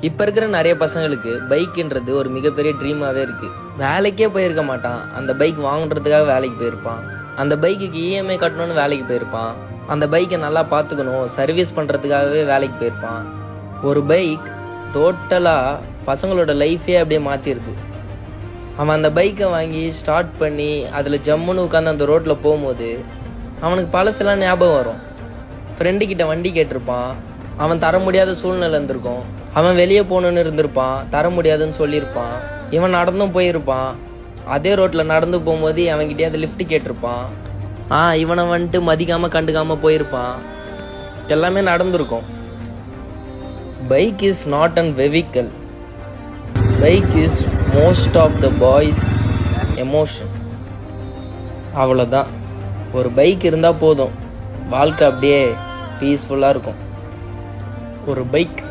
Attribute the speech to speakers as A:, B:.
A: இப்போ இருக்கிற நிறைய பசங்களுக்கு பைக்குன்றது ஒரு மிகப்பெரிய ட்ரீமாகவே இருக்குது. வேலைக்கே போயிருக்க மாட்டான், அந்த பைக் வாங்குறதுக்காக வேலைக்கு போயிருப்பான். அந்த பைக்குக்கு இஎம்ஐ கட்டணும்னு வேலைக்கு போயிருப்பான். அந்த பைக்கை நல்லா பார்த்துக்கணும், சர்வீஸ் பண்ணுறதுக்காகவே வேலைக்கு போயிருப்பான். ஒரு பைக் டோட்டலாக பசங்களோட லைஃபே அப்படியே மாற்றிடுது. அவன் அந்த பைக்கை வாங்கி ஸ்டார்ட் பண்ணி அதில் ஜம்முன்னு உட்காந்து அந்த ரோட்டில் போகும்போது அவனுக்கு பழசெல்லாம் ஞாபகம் வரும். ஃப்ரெண்டுக்கிட்ட வண்டி கேட்டிருப்பான், அவன் தர முடியாத சூழ்நிலை இருந்திருக்கும். அவன் வெளியே போகணுன்னு இருந்திருப்பான், தர முடியாதுன்னு சொல்லியிருப்பான். இவன் நடந்தும் போயிருப்பான். அதே ரோட்டில் நடந்து போகும்போது அவன்கிட்டயே அந்த லிஃப்ட் கேட்டிருப்பான். இவனை வந்துட்டு மதிக்காமல் கண்டுக்காமல் போயிருப்பான். எல்லாமே நடந்திருக்கும். Bike is not an vehicle. Bike is most of the boys emotion. அவ்வளோதான். ஒரு பைக் இருந்தால் போதும், வாழ்க்கை அப்படியே பீஸ்ஃபுல்லாக இருக்கும். ஒரு பைக்